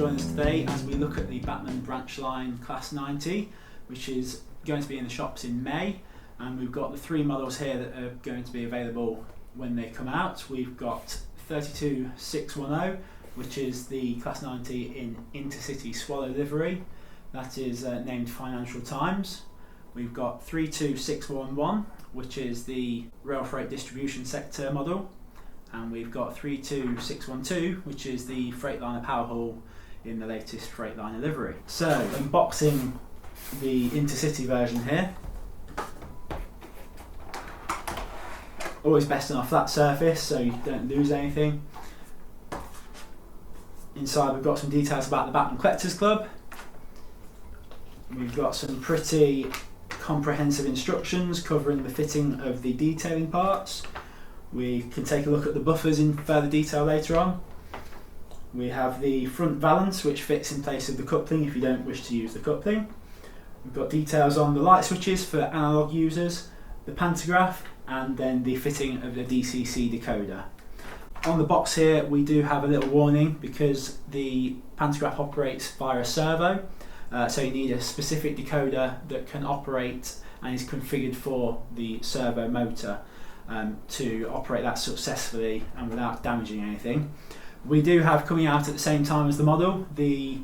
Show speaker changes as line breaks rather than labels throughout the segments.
join us today as we look at the Bachmann Branchline Class 90, which is going to be in the shops in May. And we've got the three models here that are going to be available when they come out. We've got 32610, which is the Class 90 in INTERCITY Swallow livery. That is named Financial Times. We've got 32611, which is the RAILFREIGHT distribution sector model. And we've got 32612, which is the Freightliner Power Hall in the latest Freightliner livery. So, unboxing the INTERCITY version here. Always best on a flat surface so you don't lose anything. Inside we've got some details about the Bachmann Collectors Club. We've got some pretty comprehensive instructions covering the fitting of the detailing parts. We can take a look at the buffers in further detail later on. We have the front valance, which fits in place of the coupling if you don't wish to use the coupling. We've got details on the light switches for analogue users, the Pantograph, and then the fitting of the DCC decoder. On the box here we do have a little warning because the Pantograph operates via a servo, so you need a specific decoder that can operate and is configured for the servo motor to operate that successfully and without damaging anything. We do have coming out at the same time as the model the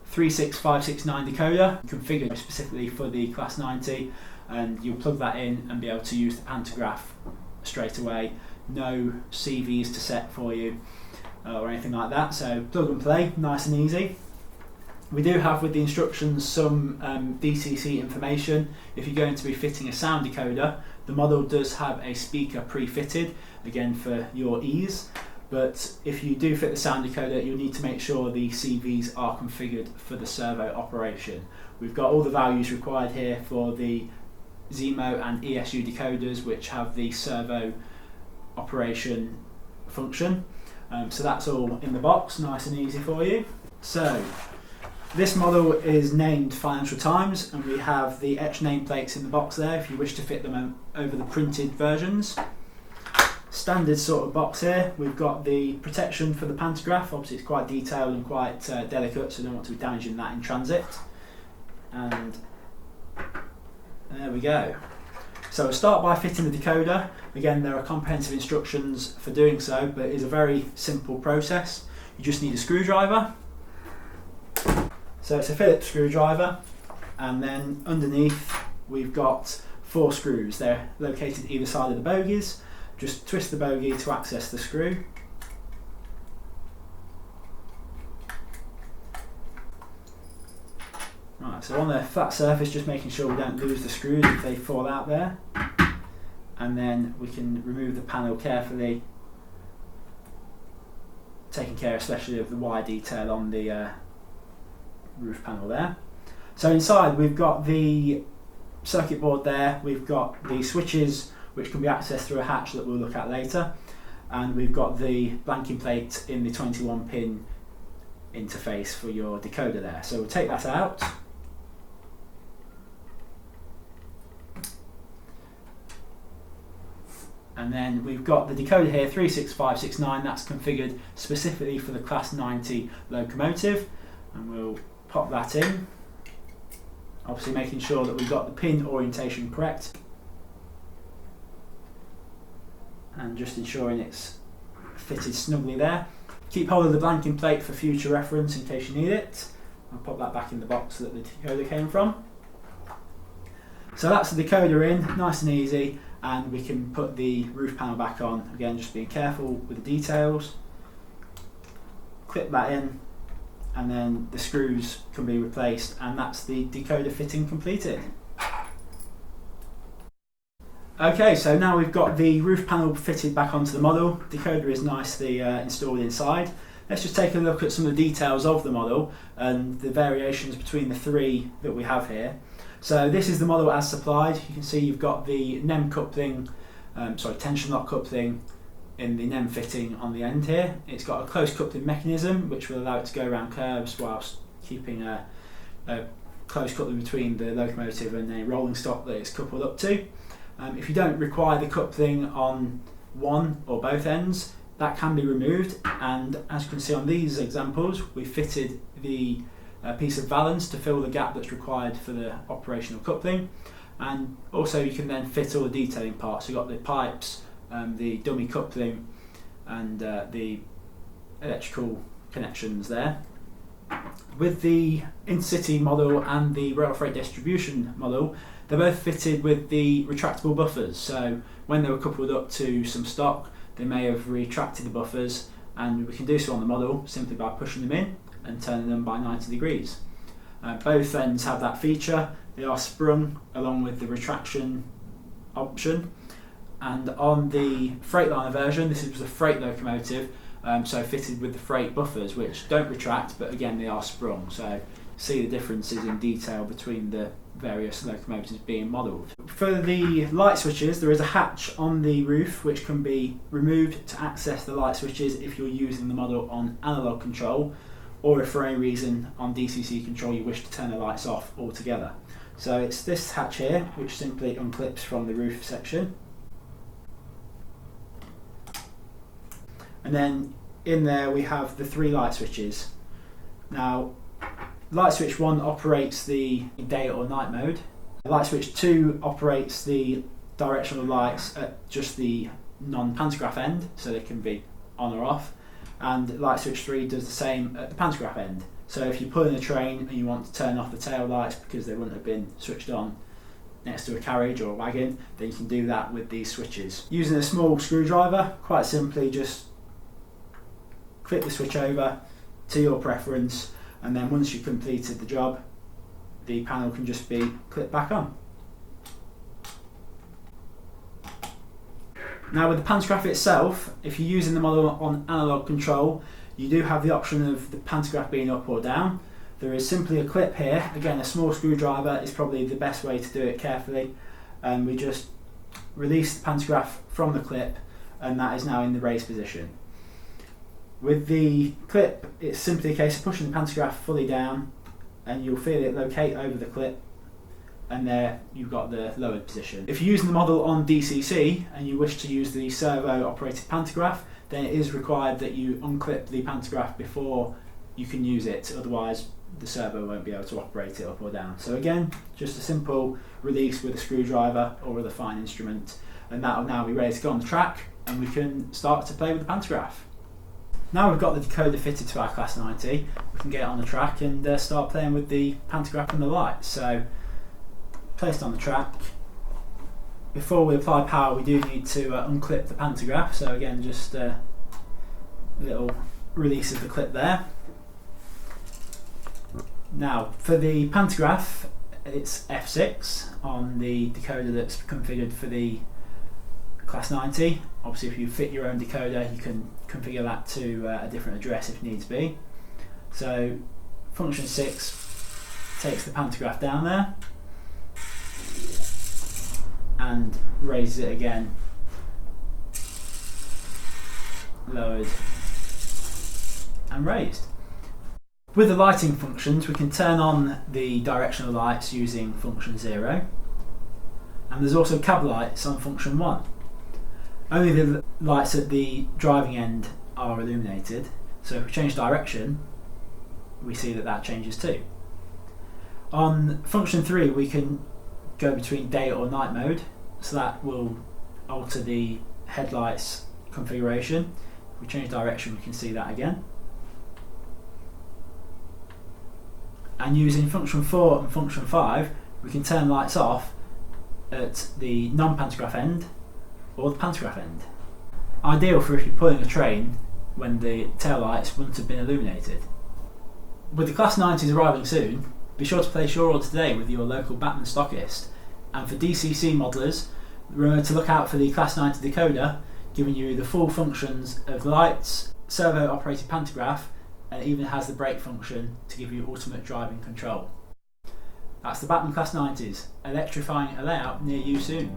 36569 decoder configured specifically for the Class 90, and you'll plug that in and be able to use the Pantograph straight away. No CVs to set for you or anything like that, so plug and play, nice and easy. We do have with the instructions some DCC information. If you're going to be fitting a sound decoder, the model does have a speaker pre-fitted, again for your ease. But if you do fit the sound decoder, you'll need to make sure the CVs are configured for the servo operation. We've got all the values required here for the ZEMO and ESU decoders, which have the servo operation function. So that's all in the box, nice and easy for you. So this model is named Financial Times, and we have the etched nameplates in the box there if you wish to fit them over the printed versions. Standard sort of box here. We've got the protection for the Pantograph. Obviously it's quite detailed and quite delicate, so I don't want to be damaging that in transit. And there we go. So we'll start by fitting the decoder. Again, there are comprehensive instructions for doing so, but it's a very simple process. You just need a screwdriver. So it's a Phillips screwdriver, and then underneath we've got 4 screws. They're located either side of the bogies. Just twist the bogie to access the screw. Right, so on the flat surface, just making sure we don't lose the screws if they fall out there. And then we can remove the panel carefully, taking care especially of the wire detail on the roof panel there. So inside we've got the circuit board there, we've got the switches which can be accessed through a hatch that we'll look at later, and we've got the blanking plate in the 21 pin interface for your decoder there. So we'll take that out. And then we've got the decoder here, 36569, that's configured specifically for the Class 90 locomotive, and we'll pop that in, obviously making sure that we've got the pin orientation correct and just ensuring it's fitted snugly there. Keep hold of the blanking plate for future reference in case you need it. I'll pop that back in the box that the decoder came from. So that's the decoder in, nice and easy, and we can put the roof panel back on. Again, just being careful with the details. Clip that in, and then the screws can be replaced, and that's the decoder fitting completed. Okay, so now we've got the roof panel fitted back onto the model. Decoder is nicely installed inside. Let's just take a look at some of the details of the model and the variations between the three that we have here. So this is the model as supplied. You can see you've got the NEM coupling, tension lock coupling in the NEM fitting on the end here. It's got a close coupling mechanism which will allow it to go around curves whilst keeping a close coupling between the locomotive and a rolling stock that it's coupled up to. If you don't require the coupling on one or both ends, that can be removed, and as you can see on these examples, we fitted the piece of valance to fill the gap that's required for the operational coupling, and also you can then fit all the detailing parts. So you've got the pipes, the dummy coupling, and the electrical connections there. With the INTERCITY model and the RAILFREIGHT distribution model, they're both fitted with the retractable buffers. So when they were coupled up to some stock, they may have retracted the buffers, and we can do so on the model simply by pushing them in and turning them by 90 degrees. Both ends have that feature. They are sprung along with the retraction option. And on the Freightliner version, this is a freight locomotive, so fitted with the freight buffers, which don't retract, but again they are sprung. So see the differences in detail between the various locomotives being modelled. For the light switches, there is a hatch on the roof which can be removed to access the light switches if you're using the model on analog control, or if for any reason on DCC control you wish to turn the lights off altogether. So it's this hatch here which simply unclips from the roof section. And then in there we have the 3 light switches. Now, light switch 1 operates the day or night mode. Light switch 2 operates the directional lights at just the non-pantograph end, so they can be on or off. And light switch 3 does the same at the pantograph end. So if you're pulling a train and you want to turn off the tail lights because they wouldn't have been switched on next to a carriage or a wagon, then you can do that with these switches. Using a small screwdriver, quite simply just clip the switch over to your preference, and then once you've completed the job, the panel can just be clipped back on. Now with the pantograph itself, if you're using the model on analog control, you do have the option of the pantograph being up or down. There is simply a clip here. Again, a small screwdriver is probably the best way to do it carefully, and we just release the pantograph from the clip, and that is now in the raised position. With the clip, it's simply a case of pushing the pantograph fully down, and you'll feel it locate over the clip, and there you've got the lowered position. If you're using the model on DCC and you wish to use the servo operated pantograph, then it is required that you unclip the pantograph before you can use it, otherwise the servo won't be able to operate it up or down. So again, just a simple release with a screwdriver or with a fine instrument, and that will now be ready to go on the track, and we can start to play with the pantograph. Now we've got the decoder fitted to our Class 90, we can get it on the track and start playing with the pantograph and the lights. So, placed on the track. Before we apply power, we do need to unclip the pantograph, so again just a little release of the clip there. Now for the pantograph, it's F6 on the decoder that's configured for the Class 90. Obviously if you fit your own decoder, you can configure that to a different address if needs be. So function 6 takes the pantograph down there and raises it again, lowered and raised. With the lighting functions, we can turn on the directional lights using function 0, and there's also cab lights on function 1. Only the lights at the driving end are illuminated, so if we change direction, we see that that changes too. On function 3 we can go between day or night mode, so that will alter the headlights configuration. If we change direction, we can see that again. And using function 4 and function 5, we can turn lights off at the non-pantograph end or the pantograph end. Ideal for if you're pulling a train when the tail lights wouldn't have been illuminated. With the Class 90s arriving soon, be sure to place your order today with your local Bachmann stockist. And for DCC modelers, remember to look out for the Class 90 decoder, giving you the full functions of lights, servo operated pantograph, and it even has the brake function to give you ultimate driving control. That's the Bachmann Class 90s, electrifying a layout near you soon.